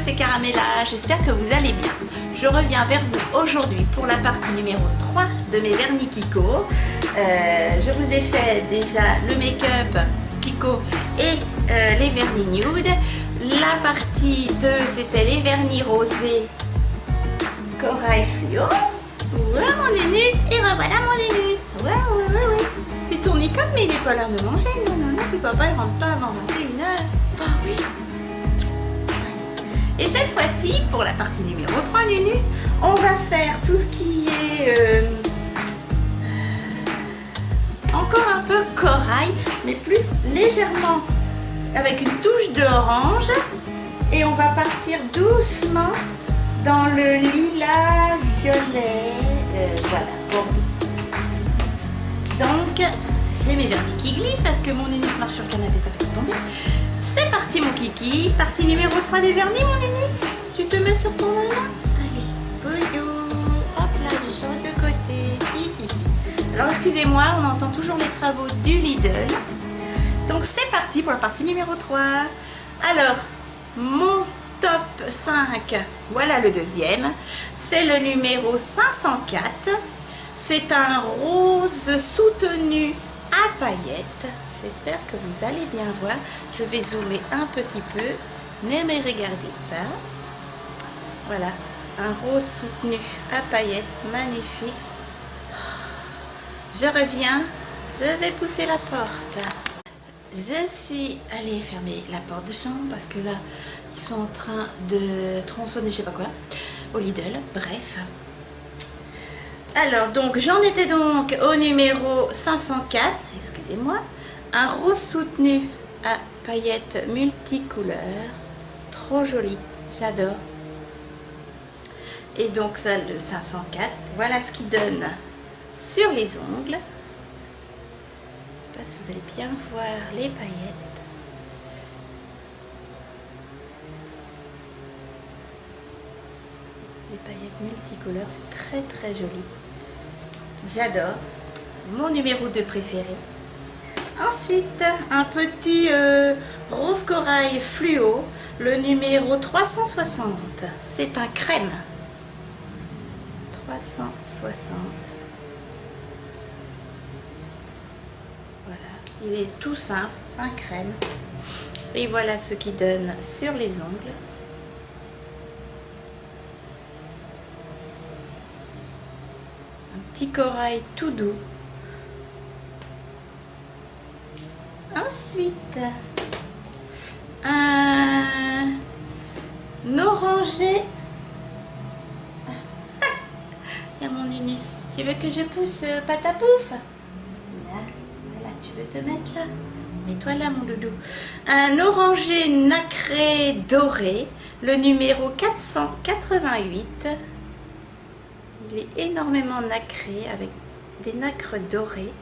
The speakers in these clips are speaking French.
c'est Caramella, j'espère que vous allez bien. Je reviens vers vous aujourd'hui pour la partie numéro 3 de mes vernis Kiko. Je vous ai fait déjà le make-up Kiko et les vernis nude. La partie 2 c'était les vernis rosés corail fluo. Voilà mon Nénus et revoilà mon Nénus. Ouais. Tu tournicotes mais il n'est pas l'heure de manger. Non, puis papa il rentre pas avant 21h. Ah oui. Et cette fois-ci, pour la partie numéro 3 Nénus, on va faire tout ce qui est encore un peu corail, mais plus légèrement avec une touche d'orange. Et on va partir doucement dans le lilas violet, voilà, bordeaux. Donc, j'ai mes vernis qui glissent parce que mon Nénus marche sur le canapé, ça fait tout tomber. C'est parti mon kiki, partie numéro 3 des vernis mon Nénus. Tu te mets sur ton nana. Allez, boulou. Hop là, je change de côté. Si. Alors excusez-moi, on entend toujours les travaux du Lidl. Donc c'est parti pour la partie numéro 3. Alors, mon top 5, voilà le deuxième. C'est le numéro 504. C'est un rose soutenu à paillettes. J'espère que vous allez bien voir. Je vais zoomer un petit peu. Ne me regardez pas. Voilà, un rose soutenu à paillettes, magnifique. Je reviens. Je vais pousser la porte. Je suis allée fermer la porte de chambre parce que là, ils sont en train de tronçonner je sais pas quoi au Lidl. Bref. Alors, donc, j'en étais donc au numéro 504. Excusez-moi. Un rose soutenu à paillettes multicouleurs. Trop joli. J'adore. Et donc, celle de 504. Voilà ce qu'il donne sur les ongles. Je ne sais pas si vous allez bien voir les paillettes. Les paillettes multicouleurs, c'est très joli. J'adore. Mon numéro 2 préféré. Ensuite, un petit rose corail fluo, le numéro 360. C'est un crème. 360. Voilà, il est tout simple, un crème. Et voilà ce qu'il donne sur les ongles. Un petit corail tout doux. Ensuite, un orangé. Il y a mon Nénus. Tu veux que je pousse patapouf? Voilà, tu veux te mettre là? Mets-toi là, mon doudou. Un orangé nacré doré, le numéro 488. Il est énormément nacré avec des nacres dorées.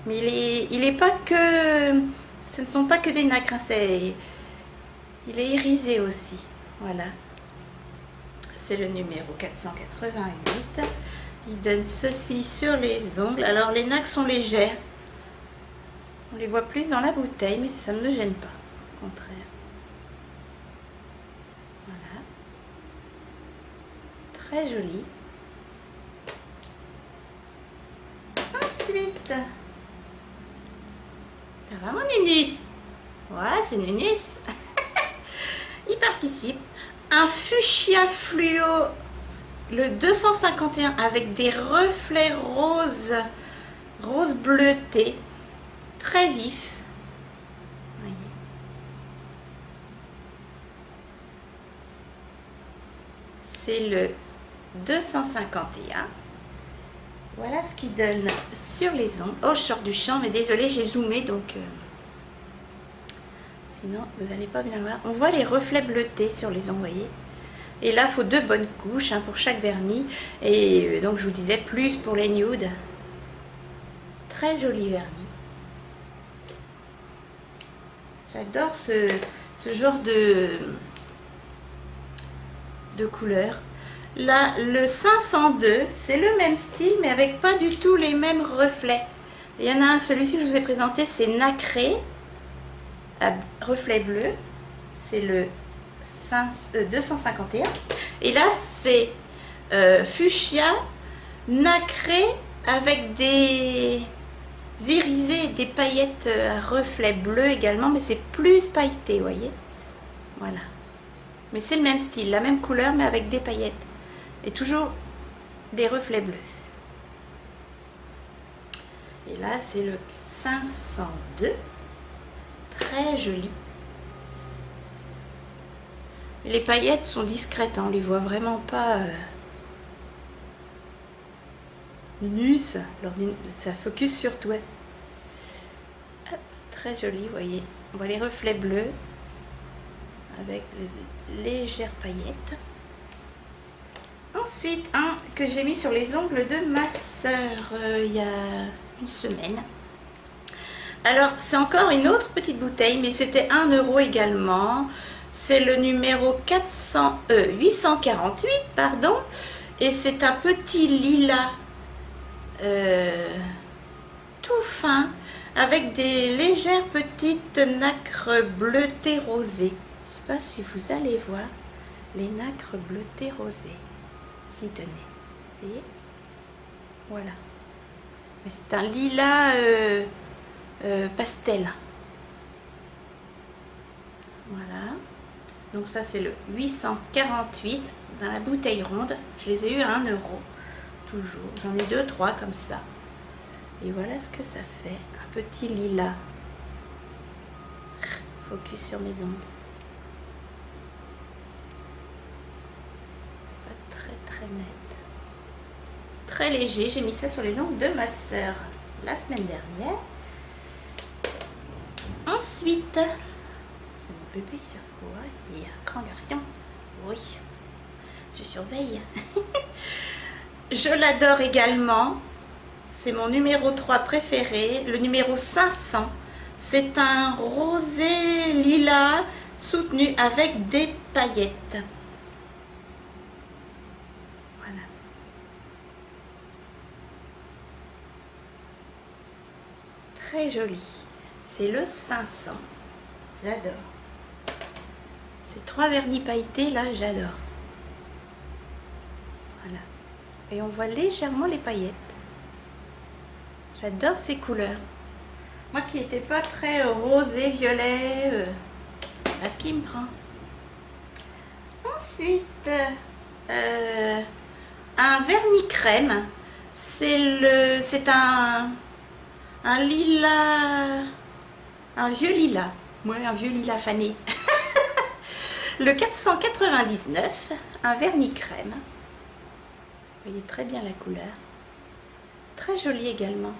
Mais il est pas que... Ce ne sont pas que des nacres, hein, il est irisé aussi. Voilà. C'est le numéro 488. Il donne ceci sur les ongles. Alors les nacres sont légères. On les voit plus dans la bouteille, mais ça ne me gêne pas. Au contraire. Voilà. Très joli. Ensuite... Ça va mon Nénus? Ouais, c'est Nénus. Il participe. Un fuchsia fluo, le 251, avec des reflets rose bleuté, très vif. Voyez. C'est le 251. Voilà ce qu'il donne sur les ongles. Oh, je sors du champ, mais désolé, j'ai zoomé, donc... Sinon, vous n'allez pas bien voir. On voit les reflets bleutés sur les ongles, voyez. Et là, il faut 2 bonnes couches hein, pour chaque vernis. Et donc, je vous disais, plus pour les nudes. Très joli vernis. J'adore ce genre de couleur. Là, le 502, c'est le même style, mais avec pas du tout les mêmes reflets. Il y en a un, celui-ci que je vous ai présenté, c'est nacré, à reflet bleu. C'est le 251. Et là, c'est fuchsia nacré avec des irisés et des paillettes à reflets bleus également, mais c'est plus pailleté, vous voyez. Voilà. Mais c'est le même style, la même couleur, mais avec des paillettes. Et toujours des reflets bleus. Et là, c'est le 502. Très joli. Les paillettes sont discrètes, hein, on les voit vraiment pas nus, ça focus sur toi. Hop, très joli, vous voyez. On voit les reflets bleus avec les légères paillettes. Ensuite, un que j'ai mis sur les ongles de ma soeur il y a une semaine. Alors, c'est encore une autre petite bouteille, mais c'était 1 € également. C'est le numéro 848, pardon. Et c'est un petit lilas tout fin, avec des légères petites nacres bleutées rosées. Je ne sais pas si vous allez voir les nacres bleutées rosées. Si, tenez. Vous voyez? Voilà. Mais c'est un lilas pastel. Voilà. Donc ça c'est le 848 dans la bouteille ronde. Je les ai eu à 1 €. Toujours. J'en ai 2, 3 comme ça. Et voilà ce que ça fait. Un petit lilas. Focus sur mes ongles. Pas très net. Très léger. J'ai mis ça sur les ongles de ma soeur la semaine dernière. Ensuite, c'est mon bébé sur quoi? Il y a un grand garçon. Oui, je surveille. Je l'adore également. C'est mon numéro 3 préféré, le numéro 500. C'est un rosé lilas soutenu avec des paillettes. Voilà. Très joli. C'est le 500. J'adore. Ces 3 vernis pailletés là, j'adore. Voilà. Et on voit légèrement les paillettes. J'adore ces couleurs. Moi qui n'étais pas très rosé, violet, à ce qui me prend. Ensuite, un vernis crème. C'est un lilas, un vieux lilas. Ouais, un vieux lilas fané. Le 499, un vernis crème. Vous voyez très bien la couleur. Très joli également.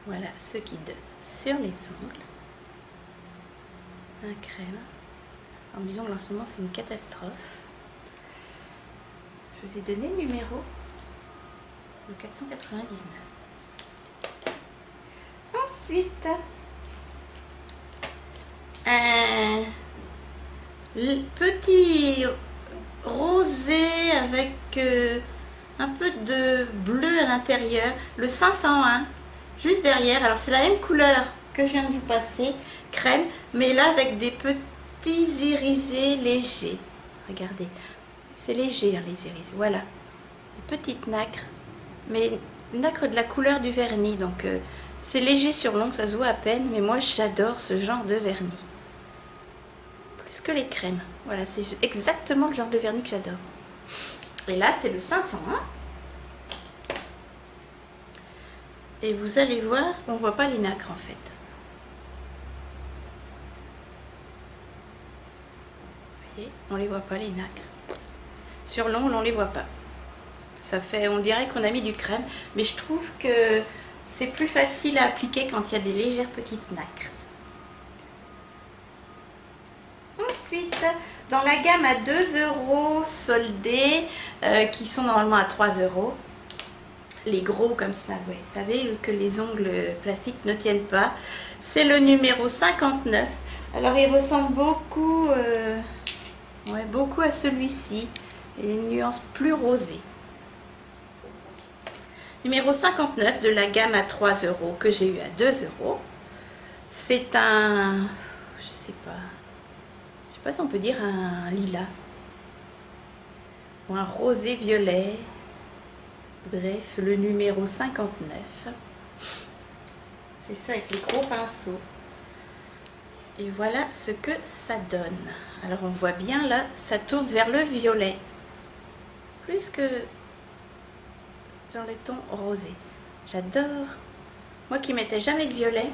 Voilà ce qui donne sur les ongles. Un crème. En mes ongles en ce moment c'est une catastrophe. Je vous ai donné le numéro. Le 499. Ensuite, un petit rosé avec un peu de bleu à l'intérieur, le 501, juste derrière. Alors c'est la même couleur que je viens de vous passer, crème, mais là avec des petits irisés légers. Regardez, c'est léger hein, les irisés, voilà. Des petites nacres, mais nacre de la couleur du vernis, donc c'est léger sur l'ongle, ça se voit à peine, mais moi j'adore ce genre de vernis. Plus que les crèmes. Voilà, c'est exactement le genre de vernis que j'adore. Et là, c'est le 501. Et vous allez voir, on ne voit pas les nacres en fait. Vous voyez, on ne les voit pas les nacres. Sur l'ongle, on ne les voit pas. Ça fait, on dirait qu'on a mis du crème, mais je trouve que c'est plus facile à appliquer quand il y a des légères petites nacres. Ensuite, dans la gamme à 2 € soldés, qui sont normalement à 3 €, les gros comme ça, vous savez que les ongles plastiques ne tiennent pas, c'est le numéro 59. Alors il ressemble beaucoup, beaucoup à celui-ci, et une nuance plus rosée. Numéro 59 de la gamme à 3 € que j'ai eu à 2 €. C'est un... je sais pas si on peut dire un lilas. Ou un rosé violet. Bref, le numéro 59. C'est ça avec les gros pinceaux. Et voilà ce que ça donne. Alors on voit bien là, ça tourne vers le violet. Plus que sur les tons rosés. J'adore. Moi qui mettais jamais de violet.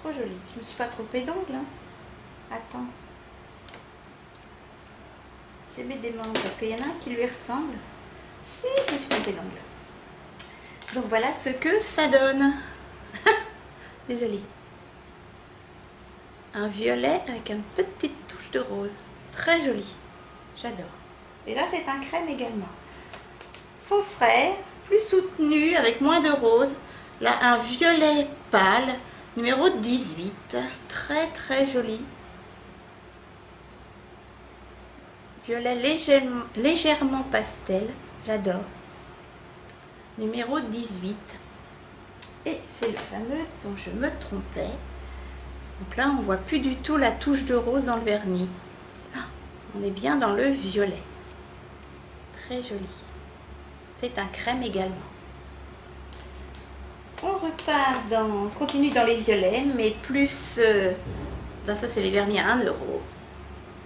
Trop joli. Je me suis pas trompée d'ongles. Hein. Attends. J'ai mis des manches parce qu'il y en a un qui lui ressemble. Si, je me suis trompée d'ongles. Donc voilà ce que ça donne. Désolée. Un violet avec une petite touche de rose. Très joli. J'adore. Et là, c'est un crème également. Son frère, plus soutenu, avec moins de rose. Là, un violet pâle, numéro 18. Très, très joli. Violet légèrement pastel. J'adore. Numéro 18. Et c'est le fameux dont je me trompais. Donc là, on voit plus du tout la touche de rose dans le vernis. Ah, on est bien dans le violet. Très joli. C'est un crème également. On repart on continue dans les violets, mais plus... là, ça, c'est les vernis à 1 €.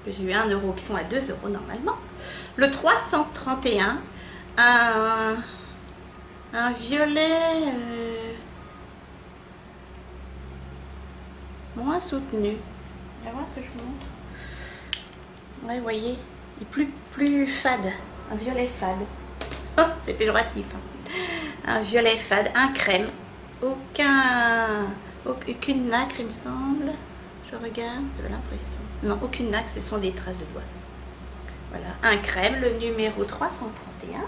Que j'ai eu 1 € qui sont à 2 € normalement. Le 331, un violet moins soutenu. On va voir que je montre. Ouais, vous voyez, il est plus fade. Un violet fade. Oh, c'est péjoratif. Hein. Un violet fade, un crème. Aucune nacre, il me semble. Je regarde, j'ai l'impression. Non, aucune nacre, ce sont des traces de doigts. Voilà, un crème, le numéro 331.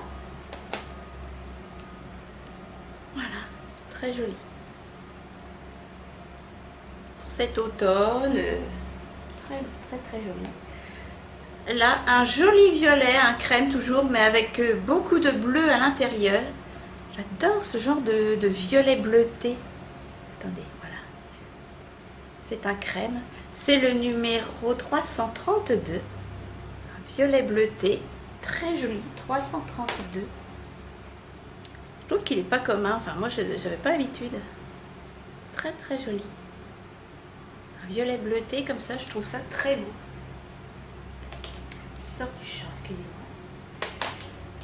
Voilà, très joli. Pour cet automne, très joli. Là, un joli violet, un crème toujours, mais avec beaucoup de bleu à l'intérieur. J'adore ce genre de violet bleuté. Attendez, voilà. C'est un crème. C'est le numéro 332. Un violet bleuté. Très joli. 332. Je trouve qu'il n'est pas commun. Enfin, moi, je n'avais pas l'habitude. Très, très joli. Un violet bleuté comme ça, je trouve ça très beau. Je sors du champ, excusez-moi.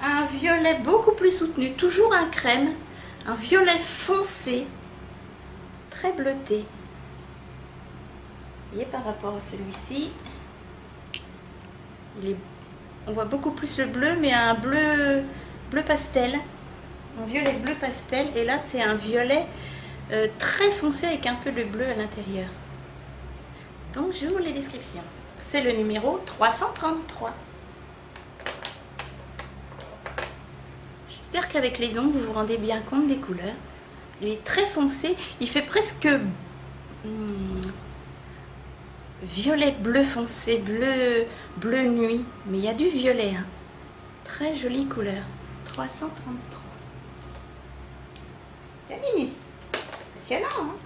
Un violet beaucoup plus soutenu. Toujours un crème. Un violet foncé. Très bleuté. Vous voyez, par rapport à celui-ci, on voit beaucoup plus le bleu, mais un bleu pastel, un violet bleu pastel, et là c'est un violet très foncé avec un peu de bleu à l'intérieur. Donc j'ouvre les descriptions. C'est le numéro 333. J'espère qu'avec les ongles vous vous rendez bien compte des couleurs. Il est très foncé, il fait presque violet bleu foncé, bleu nuit, mais il y a du violet. Hein. Très jolie couleur. 333. Terminus. Passionnant. Hein.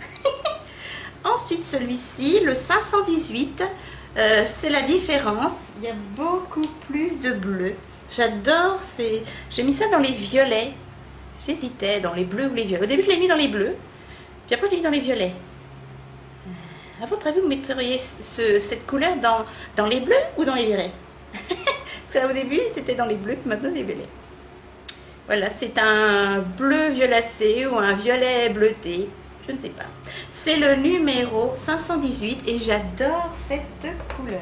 Ensuite, celui-ci, le 518, c'est la différence. Il y a beaucoup plus de bleu. J'adore. J'ai mis ça dans les violets. J'hésitais dans les bleus ou les violets. Au début, je l'ai mis dans les bleus. Puis après, je l'ai mis dans les violets. À votre avis, vous mettriez cette couleur dans les bleus ou dans les violets? Parce qu'au début, c'était dans les bleus, maintenant les violets. Voilà, c'est un bleu violacé ou un violet bleuté. Je ne sais pas. C'est le numéro 518 et j'adore cette couleur.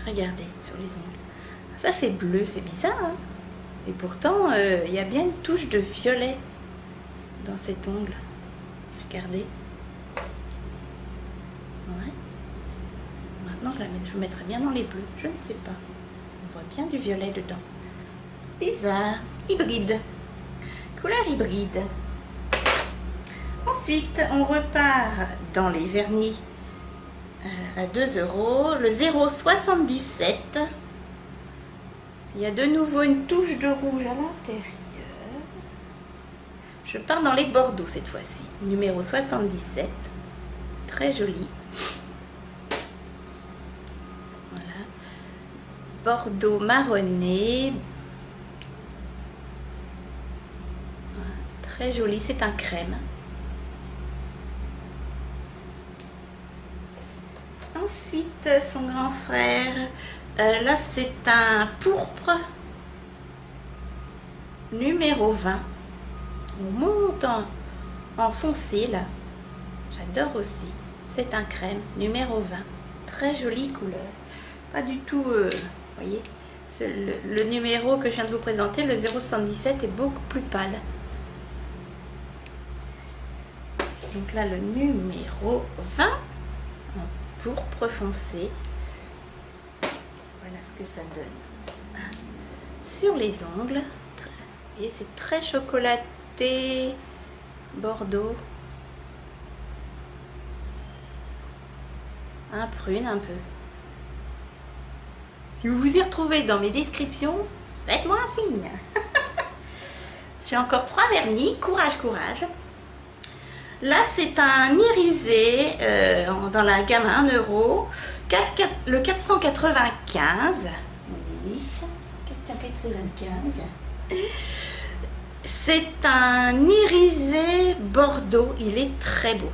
Regardez sur les ongles. Ça fait bleu, c'est bizarre. Hein, et pourtant, il y a bien une touche de violet dans cet ongle. Regardez. Ouais. Maintenant, je vous mettrai bien dans les bleus. Je ne sais pas. On voit bien du violet dedans. Bizarre. Hybride. Couleur hybride. Ensuite, on repart dans les vernis à 2 €. Le 0,77. Il y a de nouveau une touche de rouge à l'intérieur. Je pars dans les Bordeaux cette fois-ci. Numéro 77. très joli. Voilà. Bordeaux marronné. Voilà. Très joli, c'est un crème. Ensuite, son grand frère, là c'est un pourpre numéro 20. On monte en foncé là. J'adore aussi. C'est un crème numéro 20. Très jolie couleur. Pas du tout, voyez, le numéro que je viens de vous présenter, le 077, est beaucoup plus pâle. Donc là, le numéro 20. Pourpre foncé. Voilà ce que ça donne. Sur les ongles, et c'est très chocolaté, bordeaux, un prune un peu. Si vous vous y retrouvez dans mes descriptions, faites-moi un signe. J'ai encore 3 vernis, courage, courage. Là, c'est un irisé dans la gamme 1 €, le 495. 495. C'est un irisé bordeaux. Il est très beau.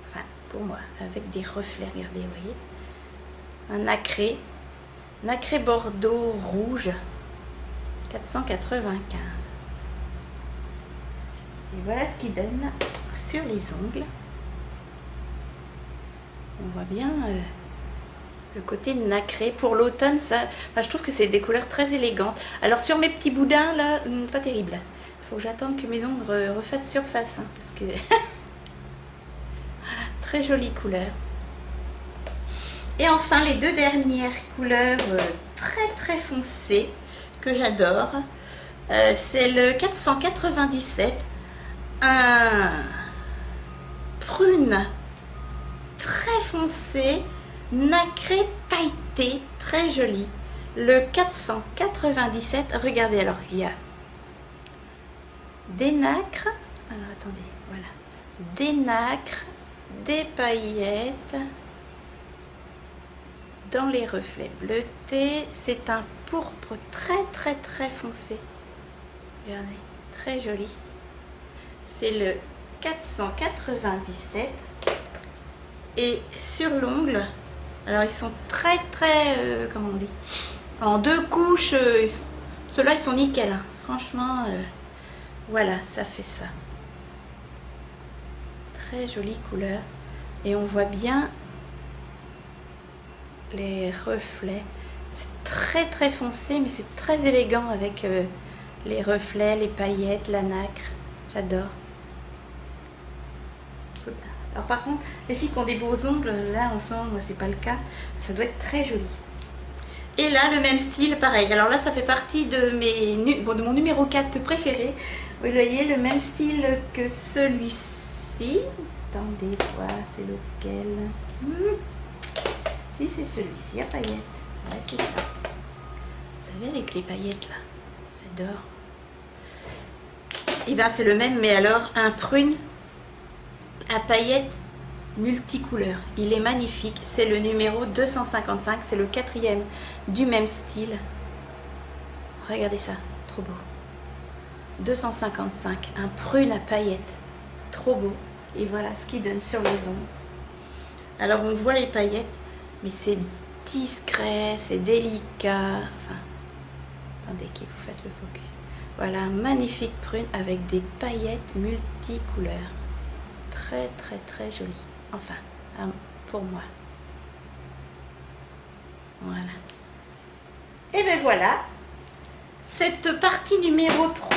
Enfin, pour moi, avec des reflets, regardez, vous voyez. Un nacré bordeaux rouge. 495. Et voilà ce qu'il donne sur les ongles. On voit bien le côté nacré. Pour l'automne, ça, enfin, je trouve que c'est des couleurs très élégantes. Alors sur mes petits boudins, là, pas terrible. Il faut que j'attende que mes ongles refassent surface. Hein, parce que voilà, très jolie couleur. Et enfin, les 2 dernières couleurs très très foncées que j'adore. C'est le 497. Un prune très foncé, nacré pailleté, très joli. Le 497, regardez, alors il y a des nacres, alors attendez, voilà, des nacres, des paillettes dans les reflets bleutés. C'est un pourpre très très très foncé, regardez, très joli. C'est le 497. Et sur l'ongle, alors ils sont très très, comment on dit, en 2 couches. Ceux-là ils sont nickel, hein. Franchement, voilà, ça fait ça. Très jolie couleur. Et on voit bien les reflets. C'est très très foncé, mais c'est très élégant avec les reflets, les paillettes, la nacre. J'adore. Alors par contre, les filles qui ont des beaux ongles, là en ce moment, moi c'est pas le cas, ça doit être très joli. Et là, le même style, pareil. Alors là, ça fait partie de de mon numéro 4 préféré. Vous voyez, le même style que celui-ci. Attendez, voir, c'est lequel? Si, c'est celui-ci, à paillettes. Ouais, c'est ça. Vous savez, avec les paillettes là, j'adore. Et bien c'est le même, mais alors un prune à paillettes multicouleurs. Il est magnifique. C'est le numéro 255. C'est le 4e du même style. Regardez ça. Trop beau. 255. Un prune à paillettes. Trop beau. Et voilà ce qu'il donne sur les ongles. Alors on voit les paillettes, mais c'est discret, c'est délicat. Enfin, attendez qu'il vous fasse le focus. Voilà, un magnifique prune avec des paillettes multicouleurs. Très très très joli. Enfin, pour moi. Voilà. Et ben voilà. Cette partie numéro 3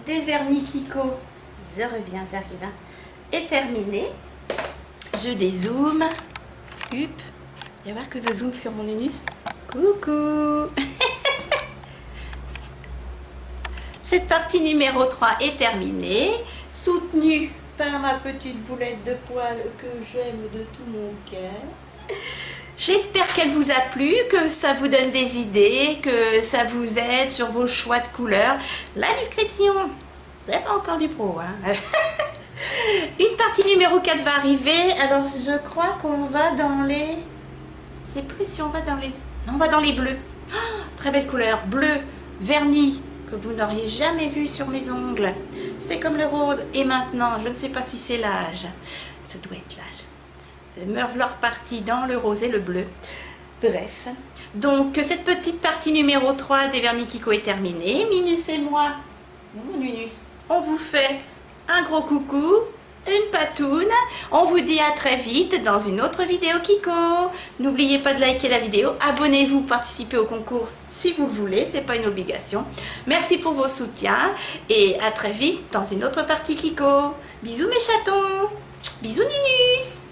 des vernis Kiko, je reviens, j'arrive, hein, est terminée. Je dézoome. Hup. Il va y voir que je zoome sur mon unus. Coucou. Cette partie numéro 3 est terminée, soutenue par ma petite boulette de poil que j'aime de tout mon cœur. J'espère qu'elle vous a plu, que ça vous donne des idées, que ça vous aide sur vos choix de couleurs. La description, c'est pas encore du pro, hein. Une partie numéro 4 va arriver. Alors, je crois qu'on va dans les... Je sais plus si on va dans les... Non, on va dans les bleus. Oh, très belle couleur. Bleu, vernis, que vous n'auriez jamais vu sur mes ongles. C'est comme le rose. Et maintenant, je ne sais pas si c'est l'âge. Ça doit être l'âge. Me voilà reparti dans le rose et le bleu. Bref. Donc, cette petite partie numéro 3 des vernis Kiko est terminée. Minus et moi, Minus, on vous fait un gros coucou, une patoune. On vous dit à très vite dans une autre vidéo Kiko. N'oubliez pas de liker la vidéo, abonnez-vous, participez au concours si vous le voulez, c'est pas une obligation. Merci pour vos soutiens et à très vite dans une autre partie Kiko. Bisous mes chatons, bisous Ninus.